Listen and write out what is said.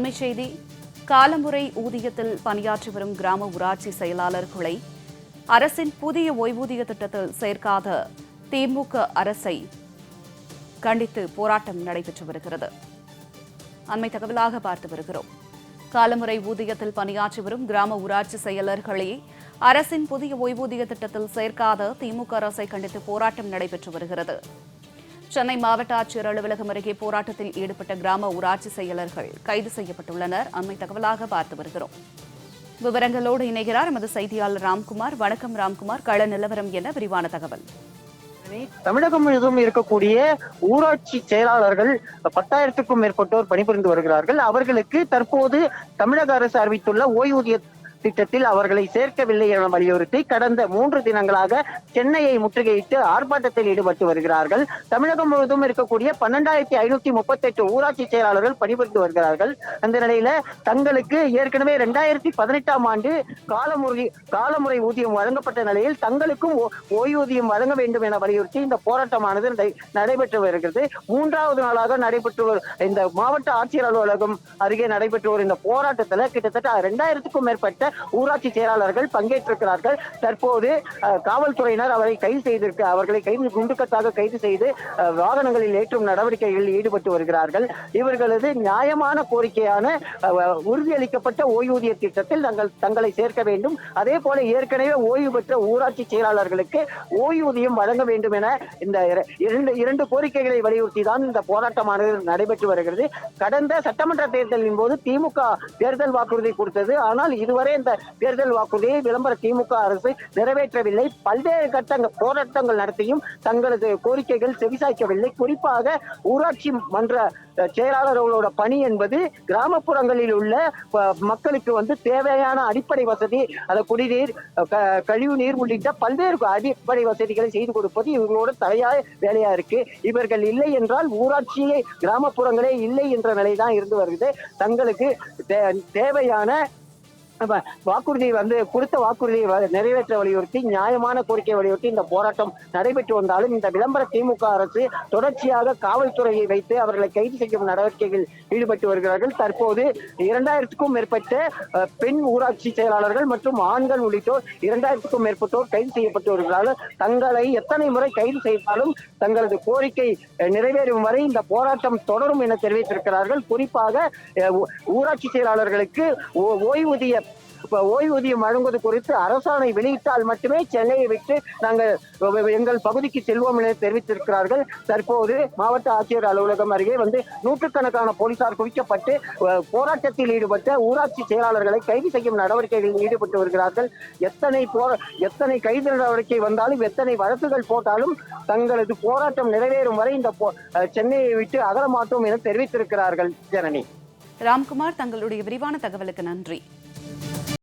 அண்மைச் செய்தி. காலமுறை ஊதியத்தில் பணியாற்றி வரும் கிராம ஊராட்சி செயலாளர்களை அரசின் புதிய ஓய்வூதிய திட்டத்தில் சேர்க்காத திமுக அரசை கண்டித்து போராட்டம் நடைபெற்று வருகிறது. அண்மை தகவலாக பார்த்து வருகிறோம். காலமுறை ஊதியத்தில் பணியாற்றி வரும் கிராம ஊராட்சி செயலர்களை அரசின் புதிய ஓய்வூதிய திட்டத்தில் சேர்க்காத திமுக அரசை கண்டித்து போராட்டம் நடைபெற்று வருகிறது. சென்னை மாவட்ட ஆட்சியர் அலுவலகம் அருகே போராட்டத்தில் ஈடுபட்ட கிராம ஊராட்சி செயலர்கள் கைது செய்யப்பட்டுள்ளனர். அண்மை தகவலாக பார்த்து வருகிறோம். விவரங்களோடு இணைகிறார் எமது செய்தியாளர் ராம்குமார். வணக்கம் ராம்குமார், கள நிலவரம் என விரிவான தகவல். தமிழகம் முழுவதும் இருக்கக்கூடிய ஊராட்சி செயலாளர்கள் 10,000க்கும் மேற்பட்டோர் பணிபுரிந்து வருகிறார்கள். அவர்களுக்கு தற்போது தமிழக அரசு அறிவித்துள்ள ஓய்வூதிய திட்டத்தில் அவர்களை சேர்க்கவில்லை என வலியுறுத்தி கடந்த 3 தினங்களாக சென்னையை முற்றுகையிட்டு ஆர்ப்பாட்டத்தில் ஈடுபட்டு வருகிறார்கள். தமிழகம் முழுவதும் இருக்கக்கூடிய 12,538 ஊராட்சி செயலாளர்கள் பணிபுரிந்து வருகிறார்கள். அந்த நிலையில தங்களுக்கு ஏற்கனவே 2018ஆம் ஆண்டு காலமுறை ஊதியம் வழங்கப்பட்ட நிலையில் தங்களுக்கும் ஓய்வூதியம் வழங்க வேண்டும் என வலியுறுத்தி இந்த போராட்டமானது நடைபெற்று வருகிறது. 3வது நாளாக நடைபெற்று இந்த மாவட்ட ஆட்சியர் அலுவலகம் அருகே நடைபெற்று வரும் இந்த போராட்டத்தில் கிட்டத்தட்ட 2000க்கும் மேற்பட்ட ஊராட்சி செயலாளர்கள் பங்கேற்றிருக்கிறார்கள். தற்போது காவல்துறையினர் அவர்களை குண்டுக்கட்டாக கைது செய்து வாகனங்களில் ஏற்றும் நடவடிக்கைகளில் ஈடுபட்டு வருகிறார்கள். இவர்களது நியாயமான கோரிக்கையான உறுதியளிக்கப்பட்ட ஓய்வூதிய திட்டத்தில் தங்களை சேர்க்க வேண்டும், அதே போல ஏற்கனவே ஓய்வு பெற்ற ஊராட்சி செயலாளர்களுக்கு ஓய்வூதியம் வழங்க வேண்டும் என இந்த இரண்டு கோரிக்கைகளை வலியுறுத்தி தான் இந்த போராட்டமானது நடைபெற்று வருகிறது. கடந்த சட்டமன்ற தேர்தலின் போது திமுக தேர்தல் வாக்குறுதி கொடுத்தது. ஆனால் இதுவரை இந்த தேர்தல் வாக்குறுதியை விளம்பர திமுக அரசு நிறைவேற்றவில்லை. பல்வேறு கட்ட போராட்டங்கள் நடத்தியும் தங்களது கோரிக்கைகள் செவிசாய்க்கவில்லை. குறிப்பாக ஊராட்சி மன்ற செயலாளர்களோட பணி என்பது கிராமப்புறங்களில் உள்ள மக்களுக்கு தேவையான அடிப்படை வசதி, குடிநீர், கழிவு நீர் உள்ளிட்ட பல்வேறு அடிப்படை வசதிகளை செய்து கொடுப்பது இவர்களோட தலையாய வேலையா இருக்கு. இவர்கள் இல்லை என்றால் ஊராட்சியே கிராமப்புறங்களே இல்லை என்ற நிலைதான் இருந்து வருகிறது. தங்களுக்கு தேவையான வாக்குறுதி கொடுத்த வாக்குறுதியை நிறைவேற்ற வலியுறுத்தி நியாயமான கோரிக்கை வலியுறுத்தி இந்த போராட்டம் நடைபெற்று வந்தாலும் இந்த விளம்பர திமுக அரசு தொடர்ச்சியாக காவல்துறையை வைத்து அவர்களை கைது செய்யும் நடவடிக்கைகளில் ஈடுபட்டு வருகிறார்கள். தற்போது 2000க்கும் மேற்பட்ட பெண் ஊராட்சி செயலாளர்கள் மற்றும் ஆண்கள் உள்ளிட்டோர் 2000க்கும் மேற்பட்டோர் கைது செய்யப்பட்டு வருகிறார்கள். தங்களை எத்தனை முறை கைது செய்தாலும் தங்களது கோரிக்கை நிறைவேறும் வரை இந்த போராட்டம் தொடரும் என தெரிவித்திருக்கிறார்கள். குறிப்பாக ஊராட்சி செயலாளர்களுக்கு ஓய்வூதியம் வழங்குவது குறித்து அரசாணை வெளியிட்டால் மட்டுமே சென்னையை விட்டு நாங்கள் எங்கள் பகுதிக்கு செல்வோம் என தெரிவித்திருக்கிறார்கள். தற்போது மாவட்ட ஆட்சியர் அலுவலகம் அருகே நூற்றுக்கணக்கான போலீசார் குவிக்கப்பட்டு போராட்டத்தில் ஈடுபட்ட ஊராட்சி செயலாளர்களை கைது செய்யும் நடவடிக்கைகளில் ஈடுபட்டு வருகிறார்கள். எத்தனை கைது நடவடிக்கை வந்தாலும், எத்தனை வழக்குகள் போட்டாலும் தங்களது போராட்டம் நிறைவேறும் வரை இந்த சென்னையை விட்டு அகல மாட்டோம் என தெரிவித்திருக்கிறார்கள். ஜனனி. ராம்குமார், தங்களுடைய விரிவான தகவலுக்கு நன்றி.